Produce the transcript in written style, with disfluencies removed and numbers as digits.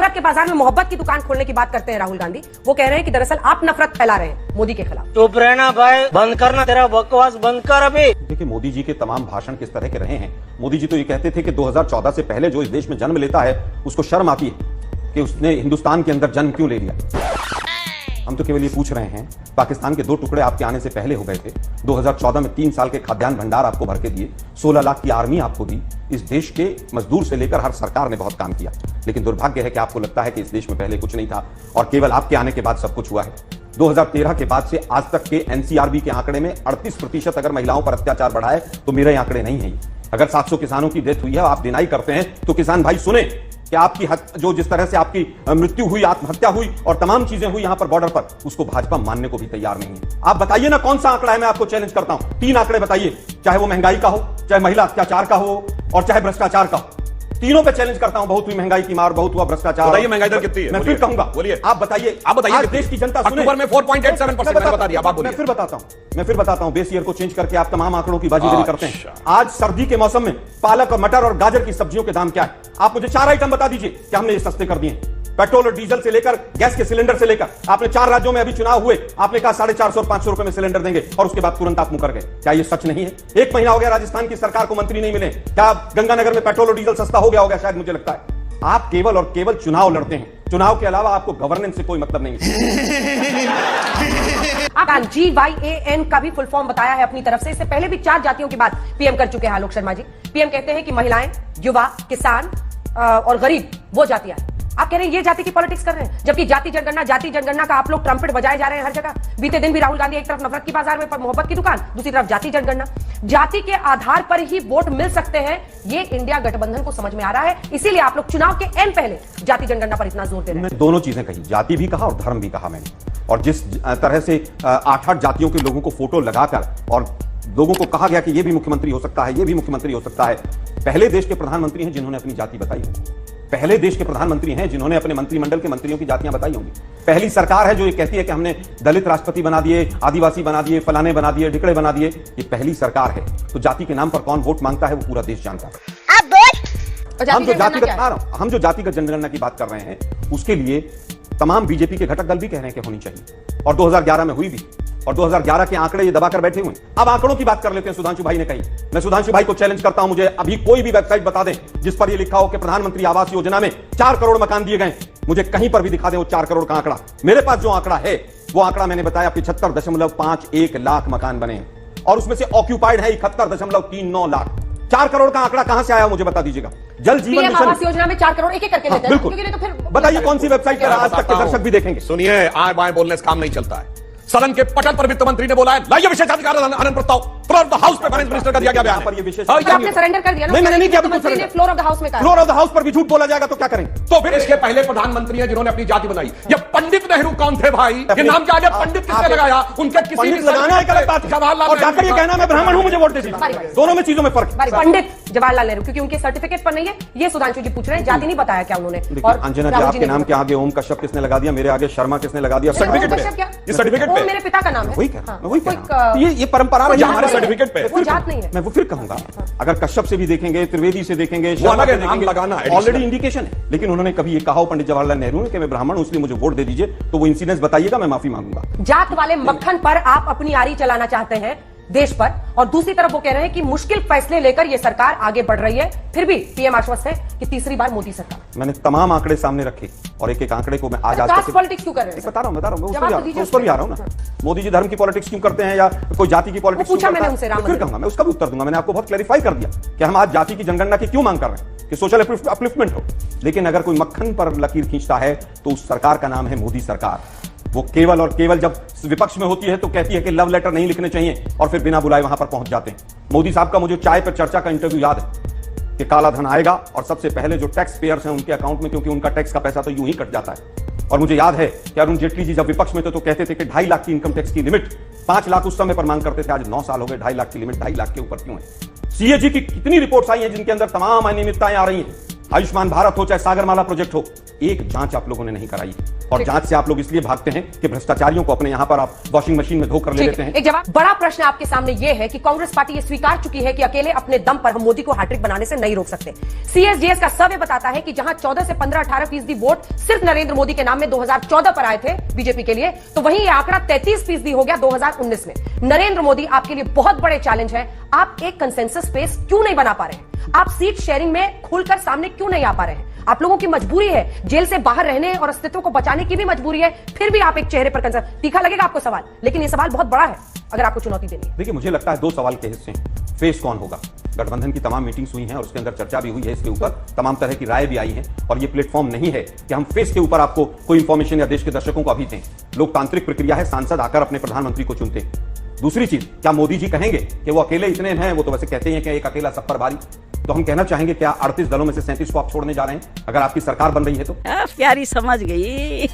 नफरत के बाजार में मोहब्बत की दुकान खोलने की बात करते हैं राहुल गांधी। वो कह रहे हैं कि दरअसल आप नफरत फैला रहे हैं मोदी के खिलाफ। चुप रहना भाई, बंद करना, तेरा बकवास बंद कर अभी। देखिए, मोदी जी के तमाम भाषण किस तरह के रहे हैं। मोदी जी तो ये कहते थे कि 2014 से पहले जो इस देश में जन्म लेता है उसको शर्म आती है कि उसने हिंदुस्तान के अंदर जन्म क्यों ले लिया। हम तो केवल ये पूछ रहे हैं, पाकिस्तान के 2 टुकड़े आपके आने से पहले हो गए थे। 2014 में 3 साल के खाद्यान्न भंडार आपको भर के दिए, 16 लाख की आर्मी आपको दी। इस देश के मजदूर से लेकर हर सरकार ने बहुत काम किया, लेकिन दुर्भाग्य है कि आपको लगता है कि इस देश में पहले कुछ नहीं था और केवल आपके आने के बाद सब कुछ हुआ है। 2013 के बाद से आज तक के एनसीआरबी के आंकड़े में 38% अगर महिलाओं पर अत्याचार बढ़ा है तो मेरे आंकड़े नहीं है। अगर 700 किसानों की डेथ हुई है, आप डिनाई करते हैं, तो किसान भाई सुने कि आपकी जो जिस तरह से आपकी मृत्यु हुई, आत्महत्या हुई और तमाम चीजें हुई यहां पर बॉर्डर पर, उसको भाजपा मानने को भी तैयार नहीं है। आप बताइए ना कौन सा आंकड़ा है, मैं आपको चैलेंज करता हूं। 3 आंकड़े बताइए, चाहे वो महंगाई का हो, चाहे महिला अत्याचार का हो और चाहे भ्रष्टाचार का हो। तीनों पे चैलेंज करता हूं। बहुत हुई महंगाई की मार, बहुत हुआ भ्रष्टाचार। बताइए महंगाई दर कितनी है? मैं फिर कहूंगा, बोलिए आप बताइए। आज देश की जनता सुने, अक्टूबर में 4.87% मैंने बता दिया। आप बोलिए। मैं फिर बताता हूं। बेस ईयर को चेंज करके आप तमाम आंकड़ों की बाजीगरी करते हैं। आज सर्दी के मौसम में पालक और मटर और गाजर की सब्जियों के दाम क्या है? आप मुझे 4 आइटम बता दीजिए कि हमने ये सस्ते कर दिए। पेट्रोल और डीजल से लेकर गैस के सिलेंडर से लेकर, आपने 4 राज्यों में अभी चुनाव हुए, आपने कहा 450 और 500 रुपए में सिलेंडर देंगे और उसके बाद तुरंत आप मुकर गए। क्या ये सच नहीं है? 1 महीना हो गया राजस्थान की सरकार को मंत्री नहीं मिले। क्या गंगानगर में पेट्रोल और डीजल सस्ता हो गया होगा? शायद मुझे लगता है। आप केवल और केवल चुनाव लड़ते हैं। चुनाव के अलावा आपको गवर्नेंस से कोई मतलब नहीं है। आप GYAN का भी फुल फॉर्म बताया है अपनी तरफ से। इससे पहले भी 4 जातियों की बात पीएम कर चुके हैं आलोक शर्मा जी। पीएम कहते हैं कि महिलाएं, युवा, किसान और गरीब वो जातियां हैं। आप कह रहे हैं ये जाति की पॉलिटिक्स कर रहे हैं, जबकि जाति जनगणना का आप लोग ट्रम्पेट बजाए जा रहे हैं हर जगह। बीते दिन भी राहुल गांधी एक तरफ नफरत की बाजार में मोहब्बत की दुकान, दूसरी तरफ जाति जनगणना। जाति के आधार पर ही वोट मिल सकते हैं, ये इंडिया गठबंधन को समझ में आ रहा है। इसीलिए आप लोग चुनाव के एन पहले जाति जनगणना पर इतना जोर दे रहे हैं। दोनों चीजें कही, जाति भी कहा और धर्म भी कहा मैंने। और जिस तरह से 8-8 जातियों के लोगों को फोटो लगाकर और लोगों को कहा गया कि ये भी मुख्यमंत्री हो सकता है, ये भी मुख्यमंत्री हो सकता है। पहले देश के प्रधानमंत्री हैं जिन्होंने अपनी जाति बताई होगी। पहले देश के प्रधानमंत्री हैं जिन्होंने अपने मंत्रिमंडल के मंत्रियों की जातियां बताई होंगी। पहली सरकार है जो ये कहती है कि हमने दलित राष्ट्रपति बना दिए, आदिवासी बना दिए, फलाने बना दिए, ढिकड़े बना दिए। ये पहली सरकार है। तो जाति के नाम पर कौन वोट मांगता है वो पूरा देश जानता है। हम जो जातिगत जनगणना की बात कर रहे हैं उसके लिए तमाम बीजेपी के घटक दल भी कह रहे हैं कि होनी चाहिए और 2011 में हुई भी। और 2011 के आंकड़े ये दबाकर बैठे हुए हैं। अब आंकड़ों की बात कर लेते हैं। सुधांशु भाई ने कही, मैं सुधांशु भाई को चैलेंज करता हूं, मुझे अभी कोई भी वेबसाइट बता दें जिस पर ये लिखा हो कि प्रधानमंत्री आवास योजना में 4 करोड़ मकान दिए गए। मुझे कहीं पर भी दिखा दें वो 4 करोड़ का आंकड़ा। मेरे पास जो आंकड़ा है वो आंकड़ा मैंने बताया 75.51 लाख मकान बने हैं और उसमें से ऑक्यूपाइड है 71.39 लाख। 4 करोड़ का आंकड़ा कहां से आया मुझे बता दीजिएगा। जल जीवन मिशन आवास योजना में 4 करोड़ एक करके लेते हैं। बिल्कुल, तो फिर बताइए कौन सी वेबसाइट पर आज तक के दर्शक भी देखेंगे। सुनिए, आए बाएं बोलने से काम नहीं चलता है। सदन के पटल पर वित्त मंत्री ने बोला है, लाइए विशेषाधिकार आनंद प्रस्ताव। फ्लोर ऑफ द हाउस पे फाइनेंस मिनिस्टर का दिया गया बयान पर ये विशेष आपने सरेंडर कर दिया ना। मैंने नहीं किया। फ्लोर ऑफ द हाउस में कहा, फ्लोर ऑफ द हाउस पर भी झूठ बोला जाएगा तो क्या करें? तो फिर इसके पहले प्रधानमंत्री हैं जिन्होंने अपनी जाति बनाई। ये पंडित नेहरू कौन थे भाई? ये नाम क्या है? पंडित किसने लगाया? उनके किसी ने लगाना है गलत बात जवाहरलाल और जाकर ये कहना मैं ब्राह्मण हूं मुझे वोट दे दीजिए। दोनों में चीजों में फर्क है। पंडित जवाहरलाल नेहरू क्योंकि उनके सर्टिफिकेट पर नहीं है। ये सुधांशु जी पूछ रहे हैं, जाति नहीं बताया क्या उन्होंने? और अंजना जी, आपके नाम के आगे ओम कश्यप किसने लगा दिया? मेरे आगे शर्मा किसने लगा दिया? सर्टिफिकेट पे मेरे पिता का नाम है। वही कह ये परंपरा रही हमारे सर्टिफिकेट पे। वो जात नहीं है। मैं वो फिर कहूंगा, अगर कश्यप से भी देखेंगे, त्रिवेदी से देखेंगे, नाम लगाना ऑलरेडी इंडिकेशन है। लेकिन उन्होंने कभी ये कहा हो पंडित जवाहरलाल नेहरू ने कि मैं ब्राह्मण हूं इसलिए मुझे वोट दे दीजिए, तो वो इंसिडेंस बताइएगा, मैं माफी मांगूंगा। जात वाले मक्खन पर आप अपनी आरी चलाना चाहते हैं देश पर, और दूसरी तरफ वो कह रहे हैं कि मुश्किल फैसले लेकर ये सरकार आगे बढ़ रही है। फिर भी पीएम आश्वस्त है कि तीसरी बार मोदी सरकार। मैंने तमाम आंकड़े सामने रखे और एक एक आंकड़े को मैं आज पॉलिटिक्स क्यों कर रहे हैं? बता रहा हूं उस पर भी आ रहा हूं ना। मोदी जी धर्म की पॉलिटिक्स क्यों करते हैं या कोई जाति की पॉलिटिक्स पूछा मैंने उनसे, फिर कहूंगा मैं उसका भी उत्तर दूंगा। मैंने आपको बहुत क्लैरिफाई कर दिया कि हम आज जाति की जनगणना की क्यों मांग कर रहे हैं कि सोशल अपलिफ्टमेंट हो। लेकिन अगर कोई मक्खन पर लकीर खींचता है तो उस सरकार का नाम है मोदी सरकार। वो केवल और केवल जब विपक्ष में होती है तो कहती है कि लव लेटर नहीं लिखने चाहिए और फिर बिना बुलाए वहां पर पहुंच जाते हैं। मोदी साहब का मुझे चाय पर चर्चा का इंटरव्यू याद है कि काला धन आएगा और सबसे पहले जो टैक्स पेयर्स हैं उनके अकाउंट में, क्योंकि उनका टैक्स का पैसा तो यूं ही कट जाता है। और मुझे याद है कि अरुण जेटली जी जब विपक्ष में थे तो कहते थे कि 2.5 लाख की इनकम टैक्स की लिमिट 5 लाख उस समय पर मांग करते थे। आज 9 साल हो गए, 2.5 लाख की लिमिट 2.5 लाख के ऊपर क्यों है? सीएजी की कितनी रिपोर्ट्स आई हैं जिनके अंदर तमाम अनियमितताएं आ रही हैं। आयुष्मान भारत हो चाहे सागरमाला प्रोजेक्ट हो, एक जांच आप लोगों ने नहीं कराई और जांच से आप लोग इसलिए भागते हैं कि भ्रष्टाचारियों को अपने यहां पर आप वॉशिंग मशीन में धोकर ले लेते हैं। एक जवाब, बड़ा प्रश्न आपके सामने यह है कि कांग्रेस पार्टी ये स्वीकार चुकी है कि अकेले अपने दम पर हम मोदी को हैट्रिक बनाने से नहीं रोक सकते। सीएसजीएस का सर्वे बताता है कि जहां 14 से 15-18% वोट सिर्फ नरेंद्र मोदी के नाम में 2014 पर आए थे बीजेपी के लिए, तो वहीं यह आंकड़ा 33% हो गया 2019 में। नरेंद्र मोदी आपके लिए बहुत बड़े चैलेंज है। आप एक कंसेंसस स्पेस क्यों नहीं बना पा रहे हैं? आप सीट शेयरिंग में खुलकर सामने क्यों नहीं आ पा रहे हैं? आप लोगों की मजबूरी है, जेल से बाहर रहने और अस्तित्व को बचाने की भी मजबूरी है, फिर भी आप एक चेहरे पर कंसर्न। तीखा लगेगा आपको सवाल, लेकिन यह सवाल बहुत बड़ा है अगर आपको चुनौती देनी है। देखिए, मुझे लगता है 2 सवाल के हिस्से हैं। फेस कौन होगा? गठबंधन की तमाम मीटिंग्स हुई हैं और उसके अंदर चर्चा भी हुई है, इसके ऊपर तमाम तरह की राय भी आई है और ये प्लेटफॉर्म नहीं है कि हम फेस के ऊपर आपको कोई इंफॉर्मेशन या देश के दर्शकों को अभी दें। लोकतांत्रिक प्रक्रिया है, सांसद आकर अपने प्रधानमंत्री को चुनते हैं। दूसरी चीज, क्या मोदी जी कहेंगे कि वो अकेले इतने हैं? वो तो वैसे कहते हैं कि एक अकेला सब पर भारी। तो हम कहना चाहेंगे, क्या 38 दलों में से 37 को आप छोड़ने जा रहे हैं अगर आपकी सरकार बन रही है तो? प्यारी समझ गई।